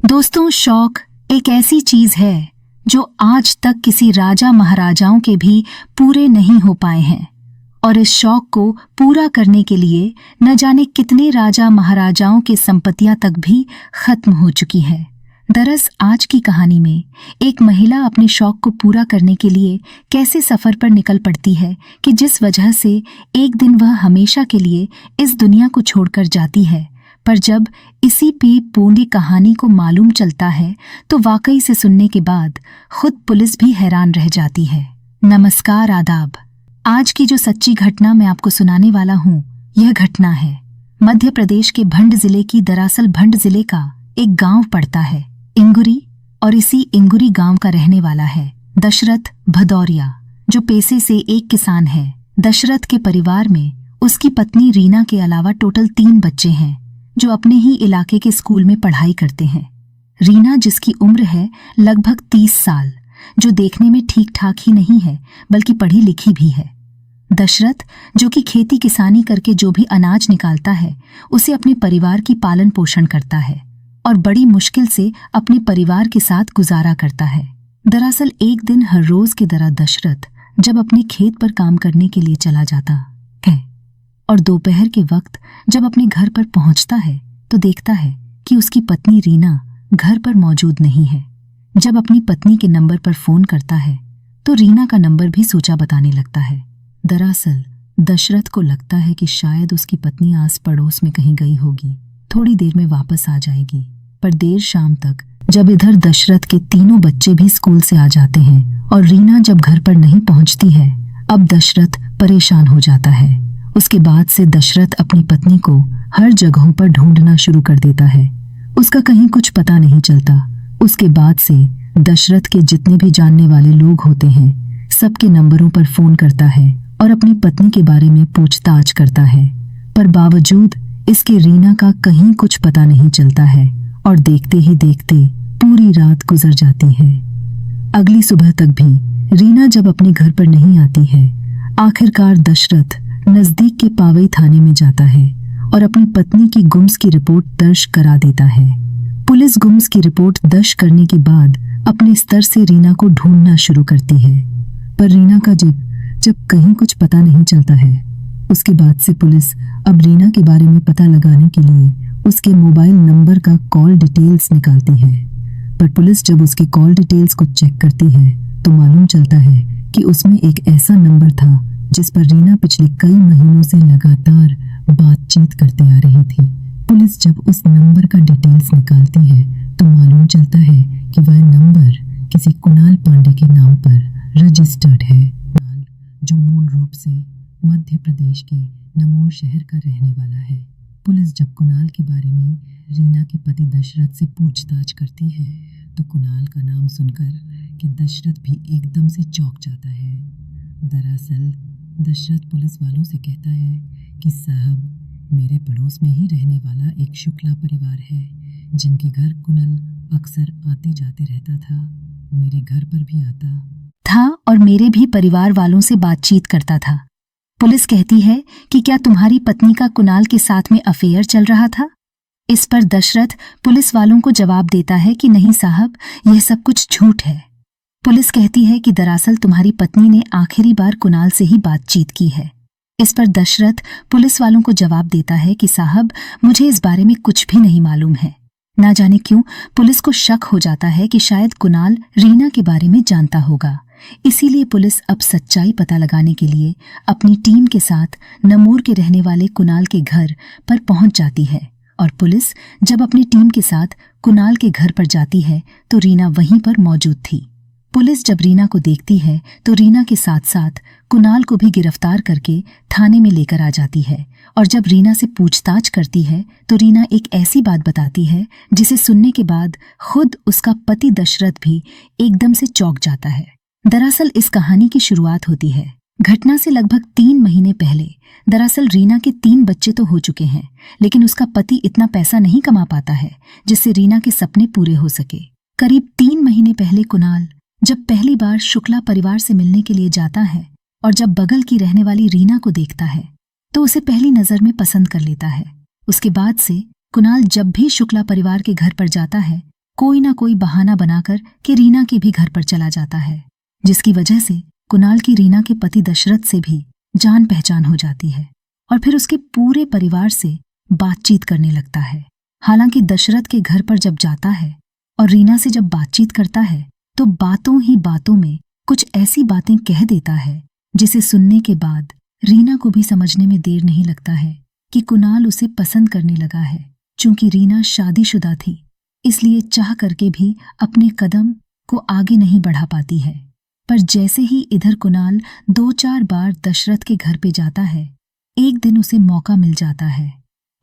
दोस्तों, शौक एक ऐसी चीज है जो आज तक किसी राजा महाराजाओं के भी पूरे नहीं हो पाए हैं और इस शौक को पूरा करने के लिए न जाने कितने राजा महाराजाओं की संपत्तियां तक भी खत्म हो चुकी है। दरअसल आज की कहानी में एक महिला अपने शौक को पूरा करने के लिए कैसे सफर पर निकल पड़ती है कि जिस वजह से एक दिन वह हमेशा के लिए इस दुनिया को छोड़कर जाती है। पर जब इसी पे पूरी कहानी को मालूम चलता है तो वाकई से सुनने के बाद खुद पुलिस भी हैरान रह जाती है। नमस्कार, आदाब। आज की जो सच्ची घटना मैं आपको सुनाने वाला हूँ, यह घटना है मध्य प्रदेश के भिंड जिले की। दरअसल भिंड जिले का एक गांव पड़ता है इंगुरी, और इसी इंगुरी गांव का रहने वाला है दशरथ भदौरिया, जो पेशे से एक किसान है। दशरथ के परिवार में उसकी पत्नी रीना के अलावा टोटल 3 बच्चे हैं जो अपने ही इलाके के स्कूल में पढ़ाई करते हैं। रीना, जिसकी उम्र है लगभग 30 साल, जो देखने में ठीक ठाक ही नहीं है बल्कि पढ़ी लिखी भी है। दशरथ, जो कि खेती किसानी करके जो भी अनाज निकालता है उसे अपने परिवार की पालन पोषण करता है और बड़ी मुश्किल से अपने परिवार के साथ गुजारा करता है। दरअसल एक दिन हर रोज की तरह दशरथ जब अपने खेत पर काम करने के लिए चला जाता है और दोपहर के वक्त जब अपने घर पर पहुंचता है तो देखता है कि उसकी पत्नी रीना घर पर मौजूद नहीं है। जब अपनी पत्नी के नंबर पर फोन करता है तो रीना का नंबर भी सोचा बताने लगता है। दरअसल दशरथ को लगता है कि शायद उसकी पत्नी आस पड़ोस में कहीं गई होगी, थोड़ी देर में वापस आ जाएगी। पर देर शाम तक जब इधर दशरथ के तीनों बच्चे भी स्कूल से आ जाते हैं और रीना जब घर पर नहीं पहुंचती है, अब दशरथ परेशान हो जाता है। उसके बाद से दशरथ अपनी पत्नी को हर जगहों पर ढूंढना शुरू कर देता है। उसका कहीं कुछ पता नहीं चलता। उसके बाद से दशरथ के जितने भी जानने वाले लोग होते हैं सबके नंबरों पर फोन करता है और अपनी पत्नी के बारे में पूछताछ करता है, पर बावजूद इसके रीना का कहीं कुछ पता नहीं चलता है और देखते ही देखते पूरी रात गुजर जाती है। अगली सुबह तक भी रीना जब अपने घर पर नहीं आती है, आखिरकार दशरथ नजदीक के पावई थाने में जाता है और अपनी पत्नी की गुम्स की रिपोर्ट दर्ज करा देता है। पुलिस गुम्स की रिपोर्ट दर्ज करने के बाद अपने स्तर से रीना को ढूंढना शुरू करती है, पर रीना का जब कहीं कुछ पता नहीं चलता है, उसके बाद से पुलिस अब रीना के बारे में पता लगाने के लिए उसके मोबाइल नंबर का कॉल डिटेल्स निकालती है। पर पुलिस जब उसके कॉल डिटेल्स को चेक करती है तो मालूम चलता है कि उसमें एक ऐसा नंबर था जिस पर रीना पिछले कई महीनों से लगातार बातचीत करते आ रही थी। पुलिस जब उस नंबर का डिटेल्स निकालती है तो मालूम चलता है कि वह नंबर किसी कुणाल पांडे के नाम पर रजिस्टर्ड है। कुणाल, जो मूल रूप से मध्य प्रदेश के नमूर शहर का रहने वाला है। पुलिस जब कुणाल के बारे में रीना के पति दशरथ से पूछताछ करती है तो कुणाल का नाम सुनकर कि दशरथ भी एकदम से चौंक जाता है। दरअसल दशरथ पुलिस वालों से कहता है कि साहब, मेरे पड़ोस में ही रहने वाला एक शुक्ला परिवार है जिनके घर कुणाल अक्सर आते जाते रहता था, मेरे घर पर भी आता था और मेरे भी परिवार वालों से बातचीत करता था। पुलिस कहती है कि क्या तुम्हारी पत्नी का कुणाल के साथ में अफेयर चल रहा था? इस पर दशरथ पुलिस वालों को जवाब देता है कि नहीं साहब, यह सब कुछ झूठ है। पुलिस कहती है कि दरअसल तुम्हारी पत्नी ने आखिरी बार कुणाल से ही बातचीत की है। इस पर दशरथ पुलिस वालों को जवाब देता है कि साहब, मुझे इस बारे में कुछ भी नहीं मालूम है। ना जाने क्यों पुलिस को शक हो जाता है कि शायद कुणाल रीना के बारे में जानता होगा। इसीलिए पुलिस अब सच्चाई पता लगाने के लिए अपनी टीम के साथ नमूर के रहने वाले कुणाल के घर पर पहुंच जाती है। और पुलिस जब अपनी टीम के साथ कुणाल के घर पर जाती है तो रीना वहीं पर मौजूद थी। पुलिस जब रीना को देखती है तो रीना के साथ साथ कुणाल को भी गिरफ्तार करके थाने में लेकर आ जाती है। और जब रीना से पूछताछ करती है तो रीना एक ऐसी बात बताती है जिसे सुनने के बाद खुद उसका पति दशरथ भी एकदम से चौंक जाता है। दरअसल इस कहानी की शुरुआत होती है घटना से लगभग 3 महीने पहले। दरअसल रीना के 3 बच्चे तो हो चुके हैं, लेकिन उसका पति इतना पैसा नहीं कमा पाता है जिससे रीना के सपने पूरे हो सके। करीब 3 महीने पहले कुणाल जब पहली बार शुक्ला परिवार से मिलने के लिए जाता है और जब बगल की रहने वाली रीना को देखता है तो उसे पहली नजर में पसंद कर लेता है। उसके बाद से कुणाल जब भी शुक्ला परिवार के घर पर जाता है कोई ना कोई बहाना बनाकर कि रीना के भी घर पर चला जाता है, जिसकी वजह से कुणाल की रीना के पति दशरथ से भी जान पहचान हो जाती है और फिर उसके पूरे परिवार से बातचीत करने लगता है। हालांकि दशरथ के घर पर जब जाता है और रीना से जब बातचीत करता है तो बातों ही बातों में कुछ ऐसी बातें कह देता है जिसे सुनने के बाद रीना को भी समझने में देर नहीं लगता है कि कुणाल उसे पसंद करने लगा है। चूंकि रीना शादीशुदा थी, इसलिए चाह करके भी अपने कदम को आगे नहीं बढ़ा पाती है। पर जैसे ही इधर कुणाल 2-4 बार दशरथ के घर पे जाता है, एक दिन उसे मौका मिल जाता है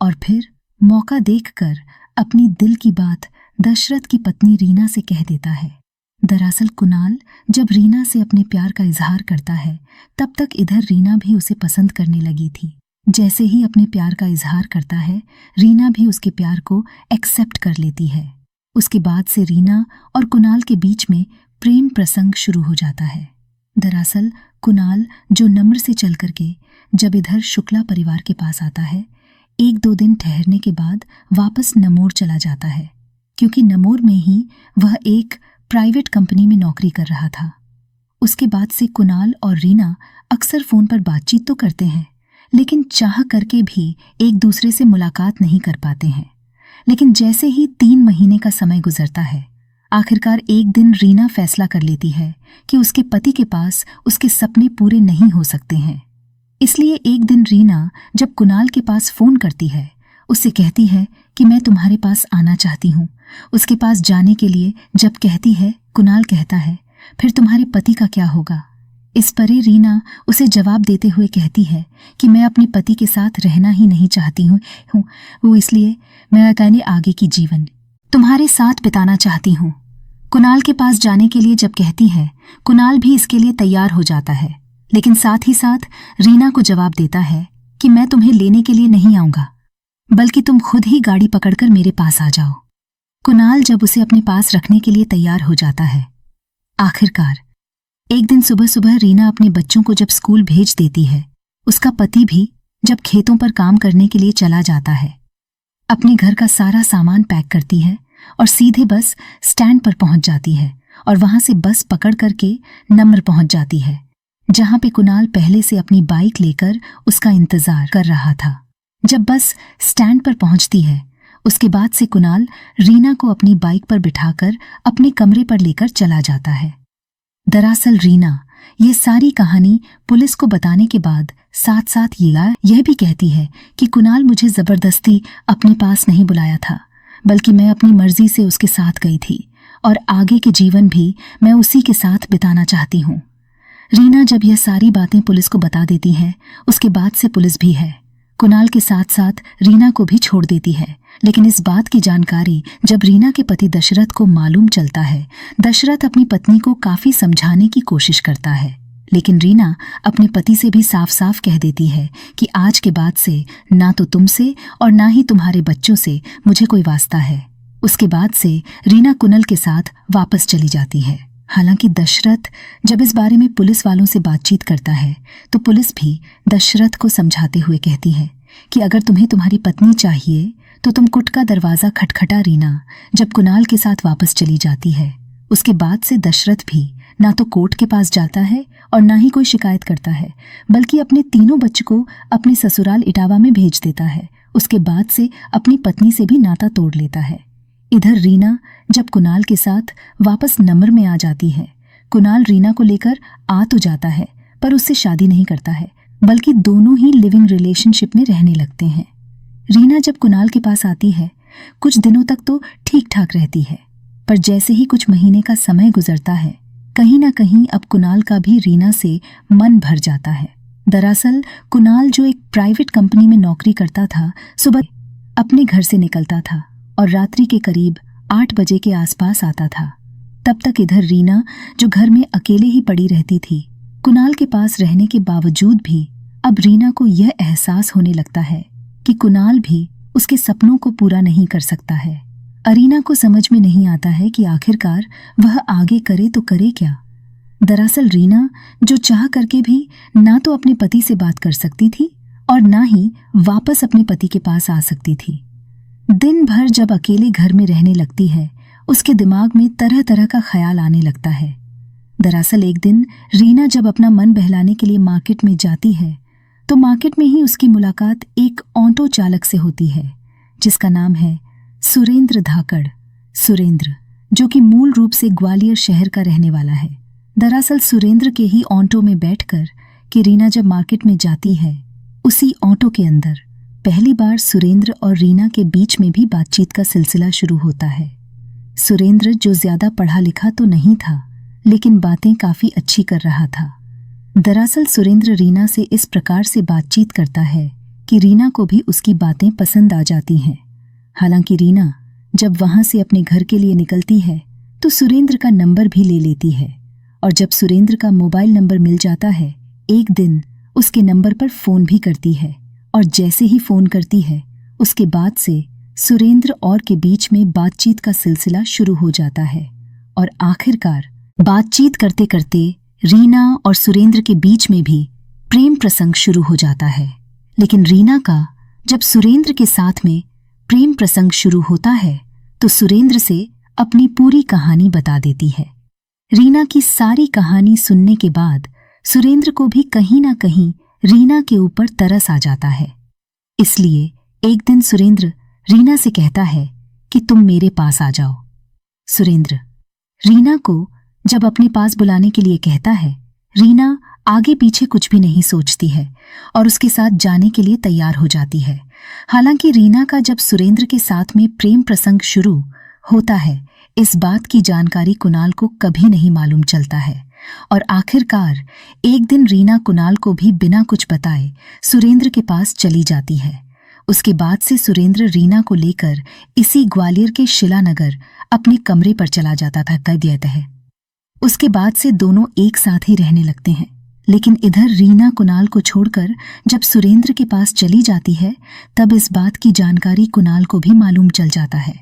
और फिर मौका देखकर अपनी दिल की बात दशरथ की पत्नी रीना से कह देता है। दरअसल कुणाल जब रीना से अपने प्यार का इजहार करता है, तब तक इधर रीना भी उसे पसंद करने लगी थी। जैसे ही अपने प्यार का इजहार करता है, रीना भी उसके प्यार को एक्सेप्ट कर लेती है। उसके बाद से रीना और कुणाल के बीच में प्रेम प्रसंग शुरू हो जाता है। दरअसल कुणाल जो नम्र से चल करके जब इधर शुक्ला परिवार के पास आता है, 1-2 दिन ठहरने के बाद वापस नमोर चला जाता है, क्योंकि नमोर में ही वह एक प्राइवेट कंपनी में नौकरी कर रहा था। उसके बाद से कुणाल और रीना अक्सर फोन पर बातचीत तो करते हैं, लेकिन चाह करके भी एक दूसरे से मुलाकात नहीं कर पाते हैं। लेकिन जैसे ही 3 महीने का समय गुजरता है, आखिरकार एक दिन रीना फैसला कर लेती है कि उसके पति के पास उसके सपने पूरे नहीं हो सकते हैं। इसलिए एक दिन रीना जब कुणाल के पास फोन करती है, उससे कहती है कि मैं तुम्हारे पास आना चाहती हूँ। उसके पास जाने के लिए जब कहती है, कुणाल कहता है, फिर तुम्हारे पति का क्या होगा? इस परे रीना उसे जवाब देते हुए कहती है कि मैं अपने पति के साथ रहना ही नहीं चाहती हूँ, वो इसलिए मैं कहने आगे की जीवन तुम्हारे साथ बिताना चाहती हूँ। कुणाल के पास जाने के लिए जब कहती है, कुणाल भी इसके लिए तैयार हो जाता है, लेकिन साथ ही साथ रीना को जवाब देता है कि मैं तुम्हें लेने के लिए नहीं आऊंगा, बल्कि तुम खुद ही गाड़ी पकड़कर मेरे पास आ जाओ। कुणाल जब उसे अपने पास रखने के लिए तैयार हो जाता है, आखिरकार एक दिन सुबह सुबह रीना अपने बच्चों को जब स्कूल भेज देती है, उसका पति भी जब खेतों पर काम करने के लिए चला जाता है, अपने घर का सारा सामान पैक करती है और सीधे बस स्टैंड पर पहुंच जाती है और वहां से बस पकड़ करके नम्र पहुंच जाती है, जहां पे कुणाल पहले से अपनी बाइक लेकर उसका इंतजार कर रहा था। जब बस स्टैंड पर पहुंचती है, उसके बाद से कुणाल रीना को अपनी बाइक पर बिठाकर अपने कमरे पर लेकर चला जाता है। दरअसल रीना ये सारी कहानी पुलिस को बताने के बाद साथ साथ यह भी कहती है कि कुणाल मुझे जबरदस्ती अपने पास नहीं बुलाया था, बल्कि मैं अपनी मर्जी से उसके साथ गई थी और आगे के जीवन भी मैं उसी के साथ बिताना चाहती हूँ। रीना जब यह सारी बातें पुलिस को बता देती है, उसके बाद से पुलिस भी है कुणाल के साथ साथ रीना को भी छोड़ देती है। लेकिन इस बात की जानकारी जब रीना के पति दशरथ को मालूम चलता है, दशरथ अपनी पत्नी को काफी समझाने की कोशिश करता है, लेकिन रीना अपने पति से भी साफ साफ कह देती है कि आज के बाद से ना तो तुमसे और ना ही तुम्हारे बच्चों से मुझे कोई वास्ता है। उसके बाद से रीना कुणाल के साथ वापस चली जाती है। हालांकि दशरथ जब इस बारे में पुलिस वालों से बातचीत करता है, तो पुलिस भी दशरथ को समझाते हुए कहती है कि अगर तुम्हें तुम्हारी पत्नी चाहिए तो तुम कुट का दरवाजा खटखटा। रीना जब कुणाल के साथ वापस चली जाती है, उसके बाद से दशरथ भी ना तो कोर्ट के पास जाता है और ना ही कोई शिकायत करता है, बल्कि अपने तीनों बच्चों को अपने ससुराल इटावा में भेज देता है। उसके बाद से अपनी पत्नी से भी नाता तोड़ लेता है। इधर रीना जब कुणाल के साथ वापस नम्र में आ जाती है, कुणाल रीना को लेकर आ तो जाता है, पर उससे शादी नहीं करता है, बल्कि दोनों ही लिविंग रिलेशनशिप में रहने लगते हैं। रीना जब कुणाल के पास आती है, कुछ दिनों तक तो ठीक ठाक रहती है, पर जैसे ही कुछ महीने का समय गुजरता है, कहीं ना कहीं अब कुणाल का भी रीना से मन भर जाता है। दरअसल कुणाल जो एक प्राइवेट कंपनी में नौकरी करता था, सुबह अपने घर से निकलता था और रात्रि के करीब 8 बजे के आसपास आता था। तब तक इधर रीना जो घर में अकेले ही पड़ी रहती थी, कुणाल के पास रहने के बावजूद भी अब रीना को यह एहसास होने लगता है कि कुणाल भी उसके सपनों को पूरा नहीं कर सकता है। रीना को समझ में नहीं आता है कि आखिरकार वह आगे करे तो करे क्या। दरअसल रीना जो चाह करके भी ना तो अपने पति से बात कर सकती थी और ना ही वापस अपने पति के पास आ सकती थी। दिन भर जब अकेले घर में रहने लगती है उसके दिमाग में तरह तरह का ख्याल आने लगता है। दरअसल एक दिन रीना जब अपना मन बहलाने के लिए मार्केट में जाती है तो मार्केट में ही उसकी मुलाकात एक ऑटो चालक से होती है जिसका नाम है सुरेंद्र धाकड़। सुरेंद्र जो कि मूल रूप से ग्वालियर शहर का रहने वाला है। दरअसल सुरेंद्र के ही ऑटो में बैठकर कि रीना जब मार्केट में जाती है उसी ऑटो के अंदर पहली बार सुरेंद्र और रीना के बीच में भी बातचीत का सिलसिला शुरू होता है। सुरेंद्र जो ज्यादा पढ़ा लिखा तो नहीं था लेकिन बातें काफी अच्छी कर रहा था। दरअसल सुरेंद्र रीना से इस प्रकार से बातचीत करता है कि रीना को भी उसकी बातें पसंद आ जाती हैं। हालांकि रीना जब वहां से अपने घर के लिए निकलती है तो सुरेंद्र का नंबर भी ले लेती है और जब सुरेंद्र का मोबाइल नंबर मिल जाता है एक दिन उसके नंबर पर फोन भी करती है और जैसे ही फोन करती है उसके बाद से सुरेंद्र और के बीच में बातचीत का सिलसिला शुरू हो जाता है और आखिरकार बातचीत करते करते रीना और सुरेंद्र के बीच में भी प्रेम प्रसंग शुरू हो जाता है। लेकिन रीना का जब सुरेंद्र के साथ में प्रेम प्रसंग शुरू होता है तो सुरेंद्र से अपनी पूरी कहानी बता देती है। रीना की सारी कहानी सुनने के बाद सुरेंद्र को भी कहीं ना कहीं रीना के ऊपर तरस आ जाता है। इसलिए एक दिन सुरेंद्र रीना से कहता है कि तुम मेरे पास आ जाओ। सुरेंद्र रीना को जब अपने पास बुलाने के लिए कहता है, रीना आगे पीछे कुछ भी नहीं सोचती है और उसके साथ जाने के लिए तैयार हो जाती है। हालांकि रीना का जब सुरेंद्र के साथ में प्रेम प्रसंग शुरू होता है इस बात की जानकारी कुणाल को कभी नहीं मालूम चलता है और आखिरकार एक दिन रीना कुणाल को भी बिना कुछ बताए सुरेंद्र के पास चली जाती है। उसके बाद से सुरेंद्र रीना को लेकर इसी ग्वालियर के शिलानगर अपने कमरे पर चला जाता था कद्यतः। उसके बाद से दोनों एक साथ ही रहने लगते हैं। लेकिन इधर रीना कुणाल को छोड़कर जब सुरेंद्र के पास चली जाती है तब इस बात की जानकारी कुणाल को भी मालूम चल जाता है।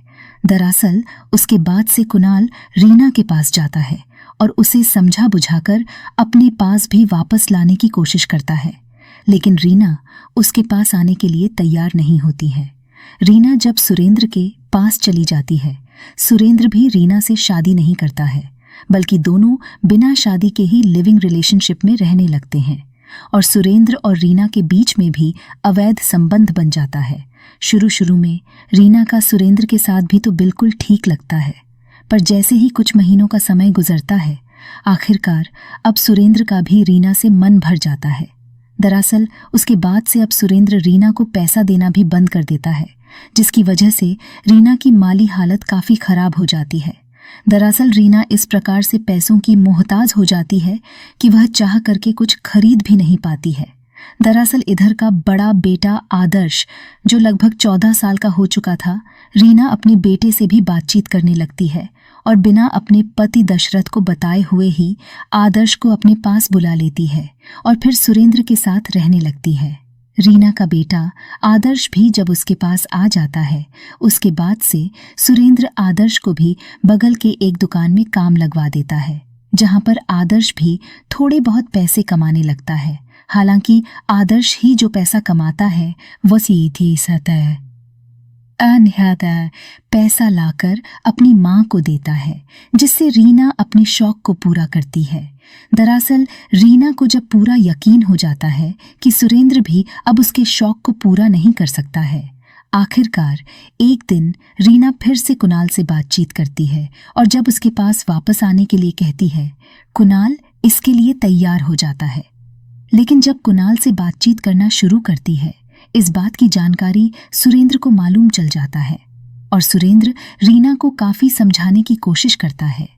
दरअसल उसके बाद से कुणाल रीना के पास जाता है और उसे समझा बुझाकर अपने पास भी वापस लाने की कोशिश करता है, लेकिन रीना उसके पास आने के लिए तैयार नहीं होती है। रीना जब सुरेंद्र के पास चली जाती है, सुरेंद्र भी रीना से शादी नहीं करता है, बल्कि दोनों बिना शादी के ही लिविंग रिलेशनशिप में रहने लगते हैं और सुरेंद्र और रीना के बीच में भी अवैध संबंध बन जाता है। शुरू में रीना का सुरेंद्र के साथ भी तो बिल्कुल ठीक लगता है, पर जैसे ही कुछ महीनों का समय गुजरता है आखिरकार अब सुरेंद्र का भी रीना से मन भर जाता है। दरअसल उसके बाद से अब सुरेंद्र रीना को पैसा देना भी बंद कर देता है, जिसकी वजह से रीना की माली हालत काफी खराब हो जाती है। दरअसल रीना इस प्रकार से पैसों की मोहताज हो जाती है कि वह चाह करके कुछ खरीद भी नहीं पाती है। दरअसल इधर का बड़ा बेटा आदर्श जो लगभग 14 साल का हो चुका था, रीना अपने बेटे से भी बातचीत करने लगती है और बिना अपने पति दशरथ को बताए हुए ही आदर्श को अपने पास बुला लेती है और फिर सुरेंद्र के साथ रहने लगती है। रीना का बेटा आदर्श भी जब उसके पास आ जाता है उसके बाद से सुरेंद्र आदर्श को भी बगल के एक दुकान में काम लगवा देता है, जहां पर आदर्श भी थोड़े बहुत पैसे कमाने लगता है। हालांकि आदर्श ही जो पैसा कमाता है वो सीधी सतह अनहद पैसा लाकर अपनी माँ को देता है, जिससे रीना अपने शौक को पूरा करती है। दरअसल रीना को जब पूरा यकीन हो जाता है कि सुरेंद्र भी अब उसके शौक को पूरा नहीं कर सकता है, आखिरकार एक दिन रीना फिर से कुणाल से बातचीत करती है और जब उसके पास वापस आने के लिए कहती है, कुणाल इसके लिए तैयार हो जाता है। लेकिन जब कुणाल से बातचीत करना शुरू करती है इस बात की जानकारी सुरेंद्र को मालूम चल जाता है और सुरेंद्र रीना को काफी समझाने की कोशिश करता है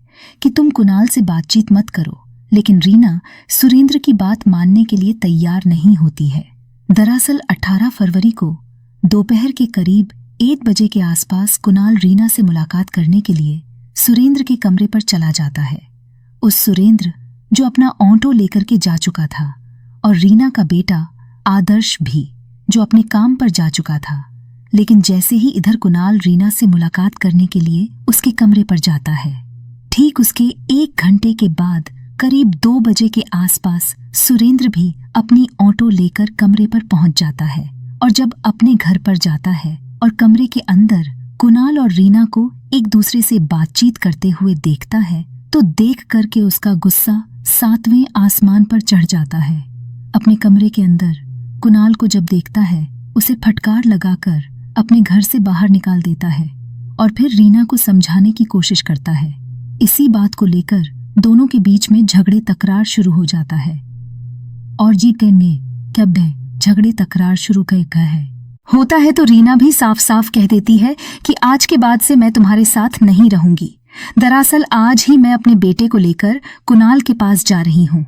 कि तुम कुणाल से बातचीत मत करो, लेकिन रीना सुरेंद्र की बात मानने के लिए तैयार नहीं होती है। दरअसल 18 फरवरी को दोपहर के करीब 1 बजे के आसपास कुणाल रीना से मुलाकात करने के लिए सुरेंद्र के कमरे पर चला जाता है। उस सुरेंद्र जो अपना ऑटो लेकर के जा चुका था और रीना का बेटा आदर्श भी जो अपने काम पर जा चुका था, लेकिन जैसे ही इधर कुणाल रीना से मुलाकात करने के लिए उसके कमरे पर जाता है, ठीक उसके 1 घंटे के बाद करीब 2 बजे के आसपास सुरेंद्र भी अपनी ऑटो लेकर कमरे पर पहुंच जाता है और जब अपने घर पर जाता है और कमरे के अंदर कुणाल और रीना को एक दूसरे से बातचीत करते हुए देखता है तो देख करके उसका गुस्सा 7वें आसमान पर चढ़ जाता है। अपने कमरे के अंदर कुणाल को जब देखता है उसे फटकार लगाकर अपने घर से बाहर निकाल देता है और फिर रीना को समझाने की कोशिश करता है। इसी बात को लेकर दोनों के बीच में झगड़े तकरार शुरू हो जाता है। और जी कहने कब है झगड़े तकरार शुरू कर है होता है तो रीना भी साफ साफ कह देती है कि आज के बाद से मैं तुम्हारे साथ नहीं रहूंगी। दरअसल आज ही मैं अपने बेटे को लेकर कुणाल के पास जा रही हूँ।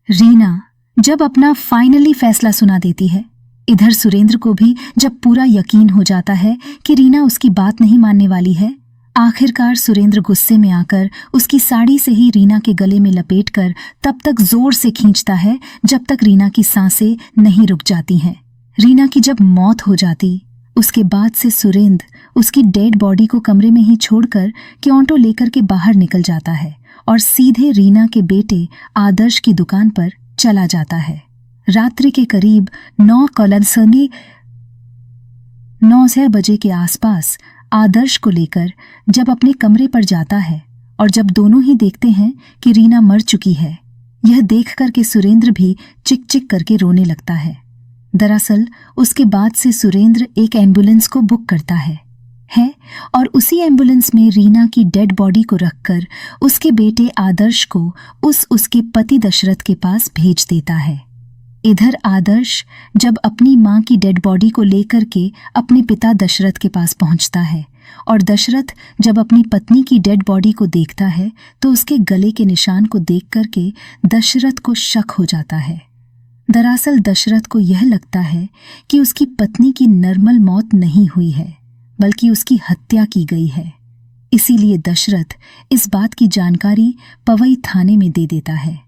रीना जब अपना फाइनली फैसला सुना देती है, इधर सुरेंद्र को भी जब पूरा यकीन हो जाता है कि रीना उसकी बात नहीं मानने वाली है, आखिरकार सुरेंद्र गुस्से में आकर उसकी साड़ी से ही रीना के गले में लपेटकर तब तक जोर से खींचता है जब तक रीना की सांसें नहीं रुक जाती हैं। रीना की जब मौत हो जाती उसके बाद से सुरेंद्र उसकी डेड बॉडी को कमरे में ही छोड़कर क्योंटो लेकर के बाहर निकल जाता है और सीधे रीना के बेटे आदर्श की दुकान पर चला जाता है। रात्रि के करीब 9 बजे के आसपास आदर्श को लेकर जब अपने कमरे पर जाता है और जब दोनों ही देखते हैं कि रीना मर चुकी है, यह देख कर के सुरेंद्र भी चिक चिक करके रोने लगता है। दरअसल उसके बाद से सुरेंद्र एक एम्बुलेंस को बुक करता है और उसी एम्बुलेंस में रीना की डेड बॉडी को रखकर उसके बेटे आदर्श को उसके पति दशरथ के पास भेज देता है। इधर आदर्श जब अपनी मां की डेड बॉडी को लेकर के अपने पिता दशरथ के पास पहुंचता है और दशरथ जब अपनी पत्नी की डेड बॉडी को देखता है तो उसके गले के निशान को देख करके दशरथ को शक हो जाता है। दरअसल दशरथ को यह लगता है कि उसकी पत्नी की नॉर्मल मौत नहीं हुई है बल्कि उसकी हत्या की गई है। इसीलिए दशरथ इस बात की जानकारी पवई थाने में दे देता है।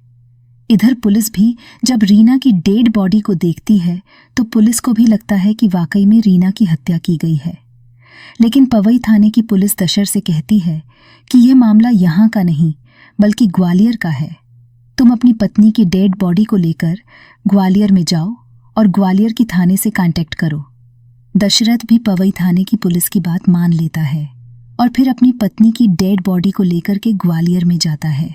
इधर पुलिस भी जब रीना की डेड बॉडी को देखती है तो पुलिस को भी लगता है कि वाकई में रीना की हत्या की गई है। लेकिन पवई थाने की पुलिस दशरथ से कहती है कि यह मामला यहाँ का नहीं बल्कि ग्वालियर का है। तुम अपनी पत्नी की डेड बॉडी को लेकर ग्वालियर में जाओ और ग्वालियर की थाने से कांटेक्ट करो। दशरथ भी पवई थाने की पुलिस की बात मान लेता है और फिर अपनी पत्नी की डेड बॉडी को लेकर के ग्वालियर में जाता है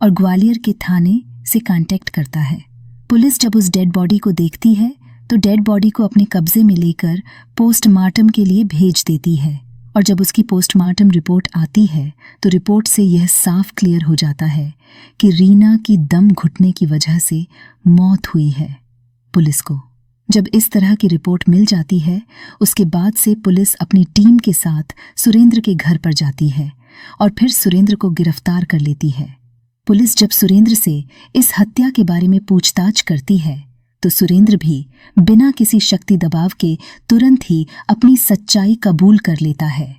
और ग्वालियर के थाने से कांटेक्ट करता है। पुलिस जब उस डेड बॉडी को देखती है तो डेड बॉडी को अपने कब्जे में लेकर पोस्टमार्टम के लिए भेज देती है और जब उसकी पोस्टमार्टम रिपोर्ट आती है तो रिपोर्ट से यह साफ क्लियर हो जाता है कि रीना की दम घुटने की वजह से मौत हुई है। पुलिस को जब इस तरह की रिपोर्ट मिल जाती है उसके बाद से पुलिस अपनी टीम के साथ सुरेंद्र के घर पर जाती है और फिर सुरेंद्र को गिरफ्तार कर लेती है। पुलिस जब सुरेंद्र से इस हत्या के बारे में पूछताछ करती है तो सुरेंद्र भी बिना किसी शक्ति दबाव के तुरंत ही अपनी सच्चाई कबूल कर लेता है।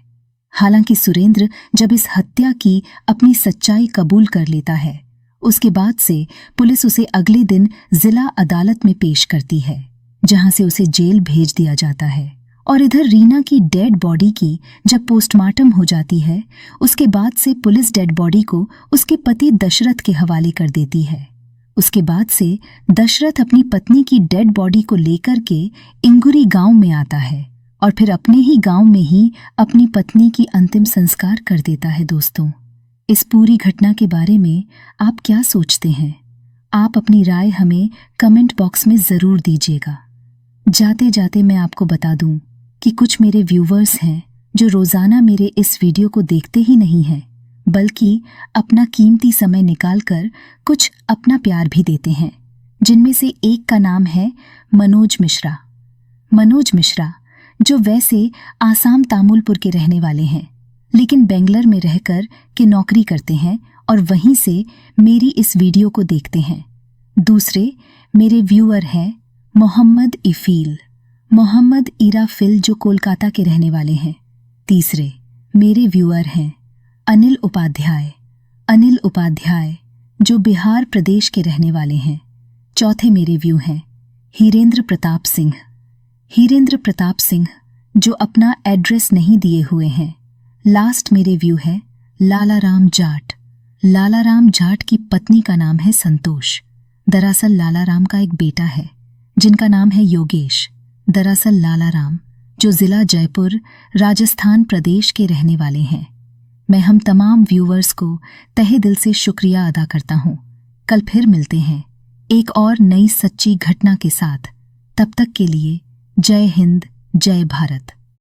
हालांकि सुरेंद्र जब इस हत्या की अपनी सच्चाई कबूल कर लेता है उसके बाद से पुलिस उसे अगले दिन जिला अदालत में पेश करती है जहां से उसे जेल भेज दिया जाता है। और इधर रीना की डेड बॉडी की जब पोस्टमार्टम हो जाती है उसके बाद से पुलिस डेड बॉडी को उसके पति दशरथ के हवाले कर देती है। उसके बाद से दशरथ अपनी पत्नी की डेड बॉडी को लेकर के इंगुरी गांव में आता है और फिर अपने ही गांव में ही अपनी पत्नी की अंतिम संस्कार कर देता है। दोस्तों, इस पूरी घटना के बारे में आप क्या सोचते हैं? आप अपनी राय हमें कमेंट बॉक्स में ज़रूर दीजिएगा। जाते जाते मैं आपको बता दूं कि कुछ मेरे व्यूवर्स हैं जो रोज़ाना मेरे इस वीडियो को देखते ही नहीं हैं बल्कि अपना कीमती समय निकालकर कुछ अपना प्यार भी देते हैं, जिनमें से एक का नाम है मनोज मिश्रा। मनोज मिश्रा जो वैसे आसाम तामुलपुर के रहने वाले हैं लेकिन बेंगलुरु में रहकर के नौकरी करते हैं और वहीं से मेरी इस वीडियो को देखते हैं। दूसरे मेरे व्यूअर हैं मोहम्मद इराफिल जो कोलकाता के रहने वाले हैं। तीसरे मेरे व्यूअर हैं अनिल उपाध्याय जो बिहार प्रदेश के रहने वाले हैं। चौथे मेरे व्यू हैं हीरेंद्र प्रताप सिंह जो अपना एड्रेस नहीं दिए हुए हैं। लास्ट मेरे व्यू है लालाराम जाट की पत्नी का नाम है संतोष। दरअसल लालाराम का एक बेटा है जिनका नाम है योगेश। दरअसल लालाराम जो ज़िला जयपुर, राजस्थान प्रदेश के रहने वाले हैं। मैं हम तमाम व्यूअर्स को तहे दिल से शुक्रिया अदा करता हूँ। कल फिर मिलते हैं एक और नई सच्ची घटना के साथ। तब तक के लिए जय हिंद, जय भारत।